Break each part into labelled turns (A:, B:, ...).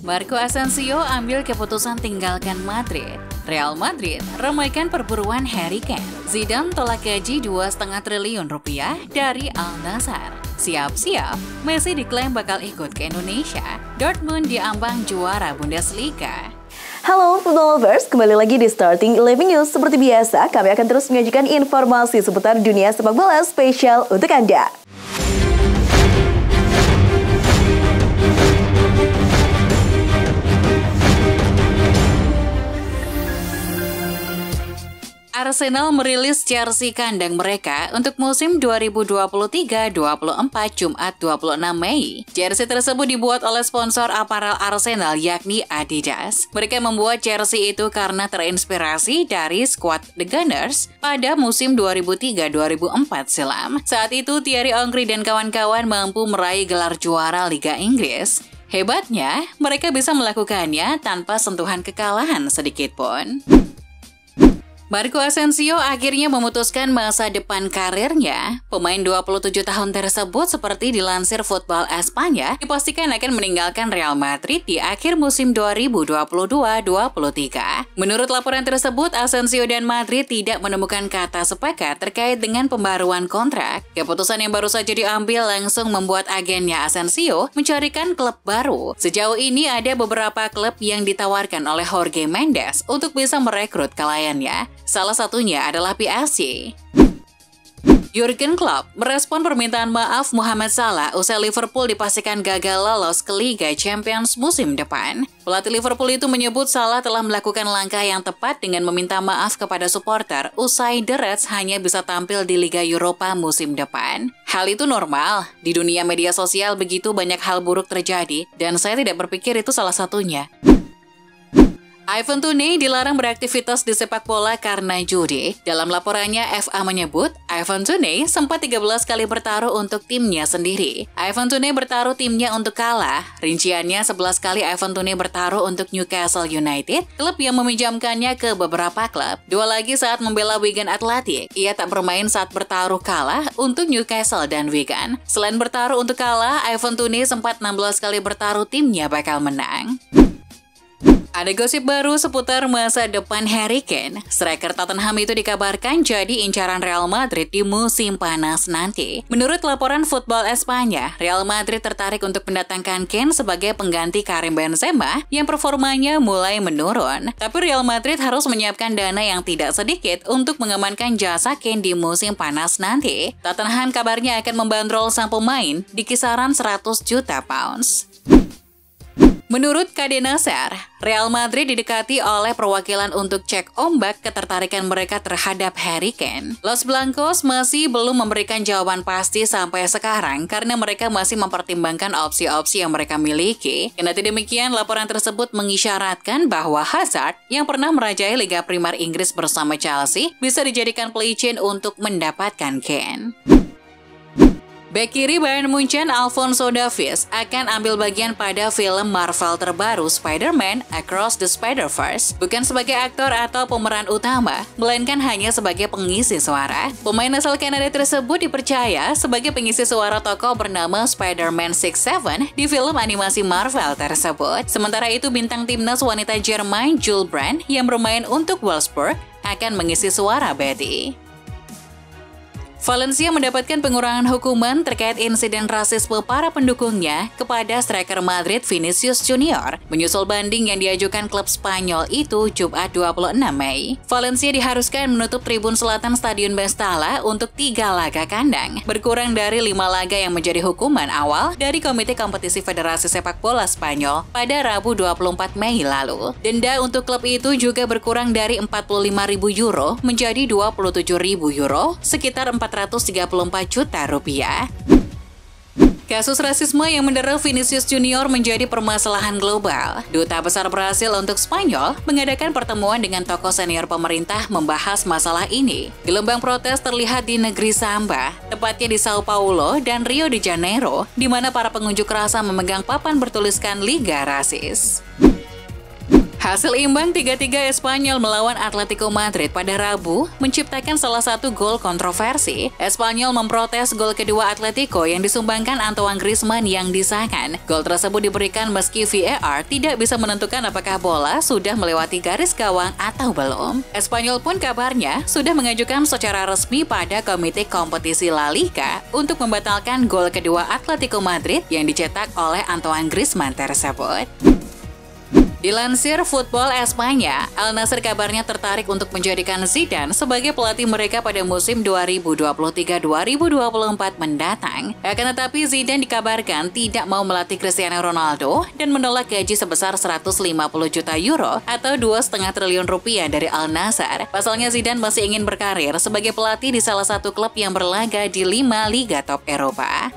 A: Marco Asensio ambil keputusan tinggalkan Madrid. Real Madrid ramaikan perburuan Harry Kane. Zidane tolak gaji 2,5 triliun rupiah dari Al Nassr. Siap-siap, Messi diklaim bakal ikut ke Indonesia. Dortmund diambang juara Bundesliga.
B: Halo Football Lovers, kembali lagi di Starting 11 News. Seperti biasa, kami akan terus menyajikan informasi seputar dunia sepak bola spesial untuk Anda.
A: Arsenal merilis jersey kandang mereka untuk musim 2023-24 Jumat 26 Mei. Jersey tersebut dibuat oleh sponsor aparel Arsenal yakni Adidas. Mereka membuat jersey itu karena terinspirasi dari skuad The Gunners pada musim 2003-2004 silam. Saat itu Thierry Henry dan kawan-kawan mampu meraih gelar juara Liga Inggris. Hebatnya, mereka bisa melakukannya tanpa sentuhan kekalahan sedikitpun. Marco Asensio akhirnya memutuskan masa depan karirnya. Pemain 27 tahun tersebut seperti dilansir Football Espanya dipastikan akan meninggalkan Real Madrid di akhir musim 2022-23. Menurut laporan tersebut, Asensio dan Madrid tidak menemukan kata sepakat terkait dengan pembaruan kontrak. Keputusan yang baru saja diambil langsung membuat agennya Asensio mencarikan klub baru. Sejauh ini ada beberapa klub yang ditawarkan oleh Jorge Mendes untuk bisa merekrut kliennya. Salah satunya adalah PSG. Jurgen Klopp merespon permintaan maaf Mohamed Salah usai Liverpool dipastikan gagal lolos ke Liga Champions musim depan. Pelatih Liverpool itu menyebut Salah telah melakukan langkah yang tepat dengan meminta maaf kepada supporter usai The Reds hanya bisa tampil di Liga Eropa musim depan. Hal itu normal. Di dunia media sosial begitu banyak hal buruk terjadi dan saya tidak berpikir itu salah satunya. Ivan Toney dilarang beraktivitas di sepak bola karena judi. Dalam laporannya, FA menyebut Ivan Toney sempat 13 kali bertaruh untuk timnya sendiri. Ivan Toney bertaruh timnya untuk kalah. Rinciannya 11 kali Ivan Toney bertaruh untuk Newcastle United, klub yang meminjamkannya ke beberapa klub. 2 lagi saat membela Wigan Athletic. Ia tak bermain saat bertaruh kalah untuk Newcastle dan Wigan. Selain bertaruh untuk kalah, Ivan Toney sempat 16 kali bertaruh timnya bakal menang. Ada gosip baru seputar masa depan Harry Kane. Striker Tottenham itu dikabarkan jadi incaran Real Madrid di musim panas nanti. Menurut laporan Football Espanya, Real Madrid tertarik untuk mendatangkan Kane sebagai pengganti Karim Benzema yang performanya mulai menurun. Tapi Real Madrid harus menyiapkan dana yang tidak sedikit untuk mengamankan jasa Kane di musim panas nanti. Tottenham kabarnya akan membandrol sang pemain di kisaran 100 juta pounds. Menurut KD Nassr, Real Madrid didekati oleh perwakilan untuk cek ombak ketertarikan mereka terhadap Harry Kane. Los Blancos masih belum memberikan jawaban pasti sampai sekarang karena mereka masih mempertimbangkan opsi-opsi yang mereka miliki. Kendati demikian, laporan tersebut mengisyaratkan bahwa Hazard yang pernah merajai Liga Primer Inggris bersama Chelsea bisa dijadikan pelicin untuk mendapatkan Kane. Bek kiri Bayern Munchen Alphonso Davies akan ambil bagian pada film Marvel terbaru Spider-Man Across the Spider-Verse, bukan sebagai aktor atau pemeran utama, melainkan hanya sebagai pengisi suara. Pemain asal Kanada tersebut dipercaya sebagai pengisi suara tokoh bernama Spider-Man 67 di film animasi Marvel tersebut. Sementara itu, bintang timnas wanita Jerman Jules Brandt yang bermain untuk Wolfsburg akan mengisi suara Betty. Valencia mendapatkan pengurangan hukuman terkait insiden rasisme para pendukungnya kepada striker Madrid Vinicius Junior, menyusul banding yang diajukan klub Spanyol itu Jumat 26 Mei. Valencia diharuskan menutup tribun selatan Stadion Mestalla untuk 3 laga kandang, berkurang dari 5 laga yang menjadi hukuman awal dari Komite Kompetisi Federasi Sepak Bola Spanyol pada Rabu 24 Mei lalu. Denda untuk klub itu juga berkurang dari 45.000 euro menjadi 27.000 euro, sekitar 434 juta rupiah. Kasus rasisme yang mendera Vinicius Junior menjadi permasalahan global. Duta Besar Brasil untuk Spanyol mengadakan pertemuan dengan tokoh senior pemerintah membahas masalah ini. Gelombang protes terlihat di negeri Samba, tepatnya di Sao Paulo dan Rio de Janeiro, di mana para pengunjuk rasa memegang papan bertuliskan Liga Rasis. Hasil imbang 3-3 Espanyol melawan Atletico Madrid pada Rabu menciptakan salah satu gol kontroversi. Espanyol memprotes gol kedua Atletico yang disumbangkan Antoine Griezmann yang disahkan. Gol tersebut diberikan meski VAR tidak bisa menentukan apakah bola sudah melewati garis gawang atau belum. Espanyol pun kabarnya sudah mengajukan secara resmi pada Komite Kompetisi La Liga untuk membatalkan gol kedua Atletico Madrid yang dicetak oleh Antoine Griezmann tersebut. Dilansir Football Espanya, Al Nassr kabarnya tertarik untuk menjadikan Zidane sebagai pelatih mereka pada musim 2023-2024 mendatang. Akan tetapi Zidane dikabarkan tidak mau melatih Cristiano Ronaldo dan menolak gaji sebesar 150 juta euro atau 2,5 triliun rupiah dari Al Nassr. Pasalnya Zidane masih ingin berkarir sebagai pelatih di salah satu klub yang berlaga di 5 liga top Eropa.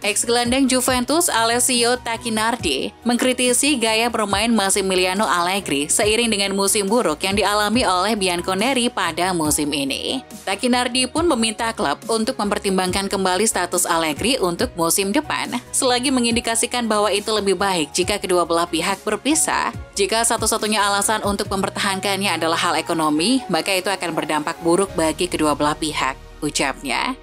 A: Ex-gelandang Juventus Alessio Tacchinardi mengkritisi gaya bermain Massimiliano Allegri seiring dengan musim buruk yang dialami oleh Bianconeri pada musim ini. Tacchinardi pun meminta klub untuk mempertimbangkan kembali status Allegri untuk musim depan, selagi mengindikasikan bahwa itu lebih baik jika kedua belah pihak berpisah. Jika satu-satunya alasan untuk mempertahankannya adalah hal ekonomi, maka itu akan berdampak buruk bagi kedua belah pihak, ucapnya.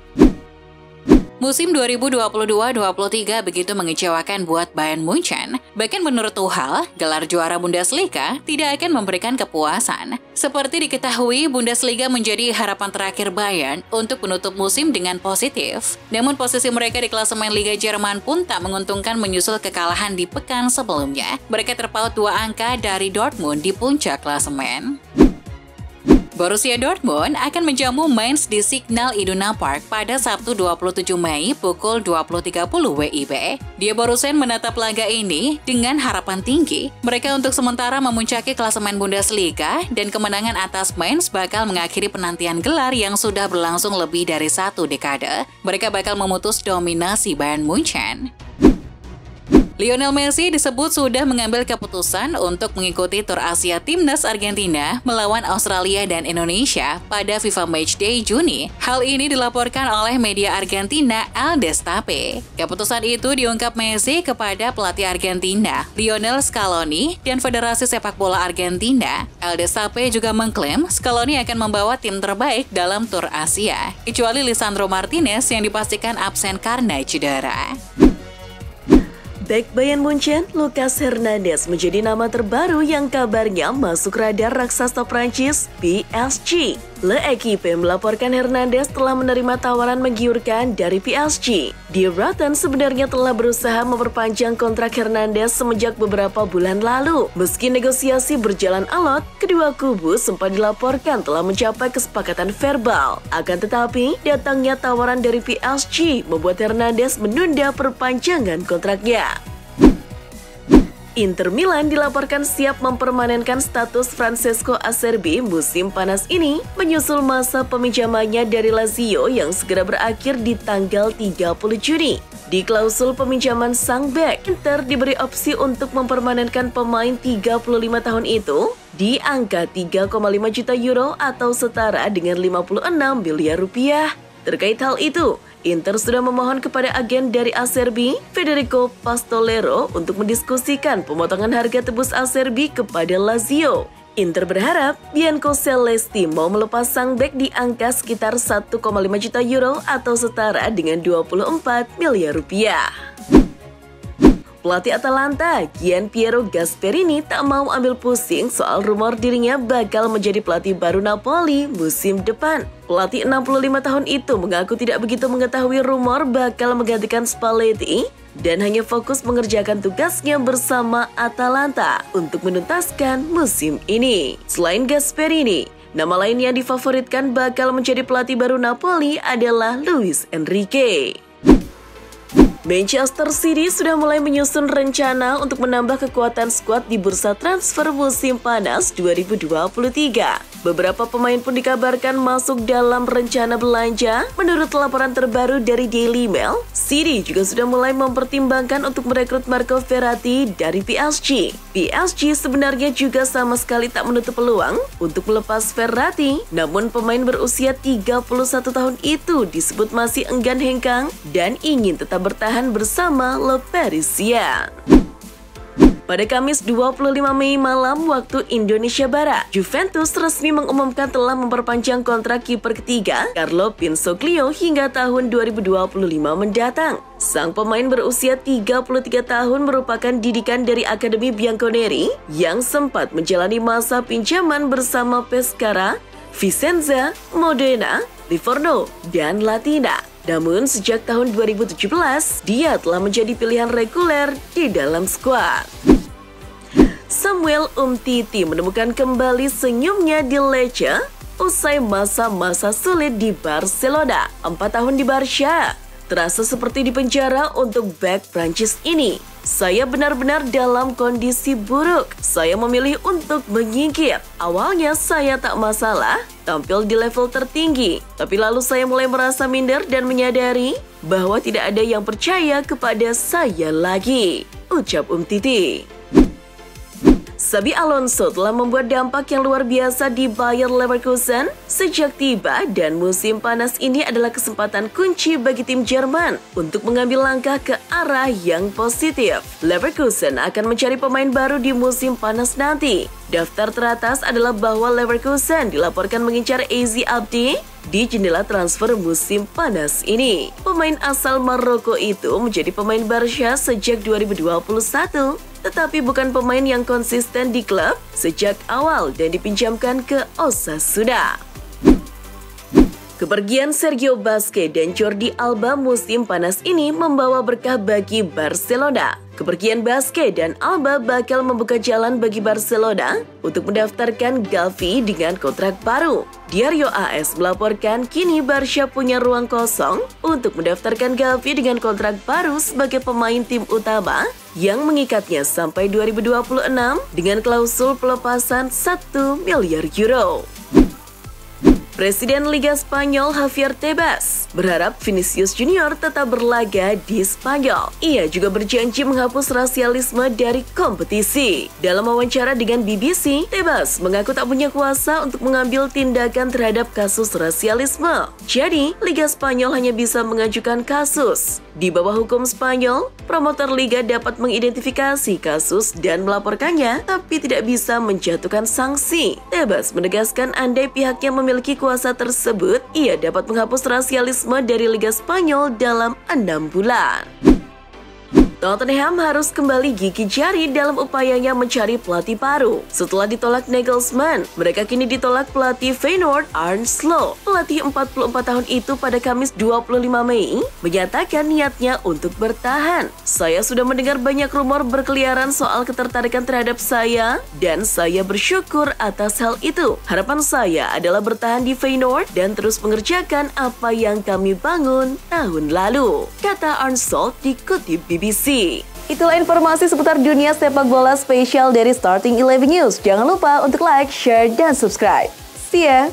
A: Musim 2022-23 begitu mengecewakan buat Bayern Munchen. Bahkan menurut Tuchel, gelar juara Bundesliga tidak akan memberikan kepuasan. Seperti diketahui, Bundesliga menjadi harapan terakhir Bayern untuk menutup musim dengan positif. Namun posisi mereka di klasemen Liga Jerman pun tak menguntungkan menyusul kekalahan di pekan sebelumnya. Mereka terpaut 2 angka dari Dortmund di puncak klasemen. Borussia Dortmund akan menjamu Mainz di Signal Iduna Park pada Sabtu 27 Mei pukul 20.30 WIB. Die Borussen menatap laga ini dengan harapan tinggi. Mereka untuk sementara memuncaki klasemen Bundesliga dan kemenangan atas Mainz bakal mengakhiri penantian gelar yang sudah berlangsung lebih dari 1 dekade. Mereka bakal memutus dominasi Bayern Munchen. Lionel Messi disebut sudah mengambil keputusan untuk mengikuti tur Asia Timnas Argentina melawan Australia dan Indonesia pada FIFA Matchday Juni. Hal ini dilaporkan oleh media Argentina El Destape. Keputusan itu diungkap Messi kepada pelatih Argentina, Lionel Scaloni, dan Federasi Sepak Bola Argentina. El Destape juga mengklaim Scaloni akan membawa tim terbaik dalam tur Asia, kecuali Lisandro Martinez yang dipastikan absen karena cedera.
B: Bek Bayern Munchen, Lucas Hernandez menjadi nama terbaru yang kabarnya masuk radar raksasa Prancis PSG. L'Equipe melaporkan Hernandez telah menerima tawaran menggiurkan dari PSG. Die Rotten sebenarnya telah berusaha memperpanjang kontrak Hernandez semenjak beberapa bulan lalu. Meski negosiasi berjalan alot, kedua kubu sempat dilaporkan telah mencapai kesepakatan verbal. Akan tetapi, datangnya tawaran dari PSG membuat Hernandez menunda perpanjangan kontraknya. Inter Milan dilaporkan siap mempermanenkan status Francesco Acerbi musim panas ini menyusul masa peminjamannya dari Lazio yang segera berakhir di tanggal 30 Juni. Di klausul peminjaman sang bek, Inter diberi opsi untuk mempermanenkan pemain 35 tahun itu di angka 3,5 juta euro atau setara dengan 56 miliar rupiah. Terkait hal itu, Inter sudah memohon kepada agen dari Acerbi, Federico Pastolero, untuk mendiskusikan pemotongan harga tebus Acerbi kepada Lazio. Inter berharap Bianco Celesti mau melepas sang bek di angka sekitar 1,5 juta euro atau setara dengan 24 miliar rupiah. Pelatih Atalanta, Gianpiero Gasperini, tak mau ambil pusing soal rumor dirinya bakal menjadi pelatih baru Napoli musim depan. Pelatih 65 tahun itu mengaku tidak begitu mengetahui rumor bakal menggantikan Spalletti dan hanya fokus mengerjakan tugasnya bersama Atalanta untuk menuntaskan musim ini. Selain Gasperini, nama lain yang difavoritkan bakal menjadi pelatih baru Napoli adalah Luis Enrique. Manchester City sudah mulai menyusun rencana untuk menambah kekuatan skuad di bursa transfer musim panas 2023. Beberapa pemain pun dikabarkan masuk dalam rencana belanja. Menurut laporan terbaru dari Daily Mail, City juga sudah mulai mempertimbangkan untuk merekrut Marco Verratti dari PSG. PSG sebenarnya juga sama sekali tak menutup peluang untuk melepas Verratti, namun pemain berusia 31 tahun itu disebut masih enggan hengkang dan ingin tetap bertahan bersama Le Parisien. Pada Kamis 25 Mei malam waktu Indonesia Barat, Juventus resmi mengumumkan telah memperpanjang kontrak kiper ketiga Carlo Pinsoglio hingga tahun 2025 mendatang. Sang pemain berusia 33 tahun merupakan didikan dari Akademi Bianconeri yang sempat menjalani masa pinjaman bersama Pescara, Vicenza, Modena, Livorno, dan Latina. Namun sejak tahun 2017, dia telah menjadi pilihan reguler di dalam skuad. Samuel Umtiti menemukan kembali senyumnya di Lecce usai masa-masa sulit di Barcelona. 4 tahun di Barca, terasa seperti di penjara untuk bek Prancis ini. Saya benar-benar dalam kondisi buruk. Saya memilih untuk menyingkir. Awalnya saya tak masalah tampil di level tertinggi. Tapi lalu saya mulai merasa minder dan menyadari bahwa tidak ada yang percaya kepada saya lagi, ucap Umtiti. Xabi Alonso telah membuat dampak yang luar biasa di Bayer Leverkusen sejak tiba, dan musim panas ini adalah kesempatan kunci bagi tim Jerman untuk mengambil langkah ke arah yang positif. Leverkusen akan mencari pemain baru di musim panas nanti. Daftar teratas adalah bahwa Leverkusen dilaporkan mengincar Aziz Abdi di jendela transfer musim panas ini. Pemain asal Maroko itu menjadi pemain Barca sejak 2021. Tetapi bukan pemain yang konsisten di klub sejak awal dan dipinjamkan ke Osasuna. Kepergian Sergio Busquets dan Jordi Alba musim panas ini membawa berkah bagi Barcelona. Kepergian Busquets dan Alba bakal membuka jalan bagi Barcelona untuk mendaftarkan Gavi dengan kontrak baru. Diario AS melaporkan kini Barca punya ruang kosong untuk mendaftarkan Gavi dengan kontrak baru sebagai pemain tim utama yang mengikatnya sampai 2026 dengan klausul pelepasan 1 miliar euro. Presiden Liga Spanyol Javier Tebas berharap Vinicius Junior tetap berlaga di Spanyol. Ia juga berjanji menghapus rasialisme dari kompetisi. Dalam wawancara dengan BBC, Tebas mengaku tak punya kuasa untuk mengambil tindakan terhadap kasus rasialisme. Jadi, Liga Spanyol hanya bisa mengajukan kasus. Di bawah hukum Spanyol, promotor Liga dapat mengidentifikasi kasus dan melaporkannya, tapi tidak bisa menjatuhkan sanksi. Tebas menegaskan andai pihaknya memiliki kuasa tersebut, ia dapat menghapus rasialisme dari Liga Spanyol dalam 6 bulan. Tottenham harus kembali gigit jari dalam upayanya mencari pelatih baru. Setelah ditolak Nagelsmann, mereka kini ditolak pelatih Feyenoord Arne Slot. Pelatih 44 tahun itu pada Kamis 25 Mei menyatakan niatnya untuk bertahan. Saya sudah mendengar banyak rumor berkeliaran soal ketertarikan terhadap saya, dan saya bersyukur atas hal itu. Harapan saya adalah bertahan di Feyenoord dan terus mengerjakan apa yang kami bangun tahun lalu, kata Arne Slot dikutip BBC. Itulah informasi seputar dunia sepak bola spesial dari Starting 11 News. Jangan lupa untuk like, share, dan subscribe. See ya!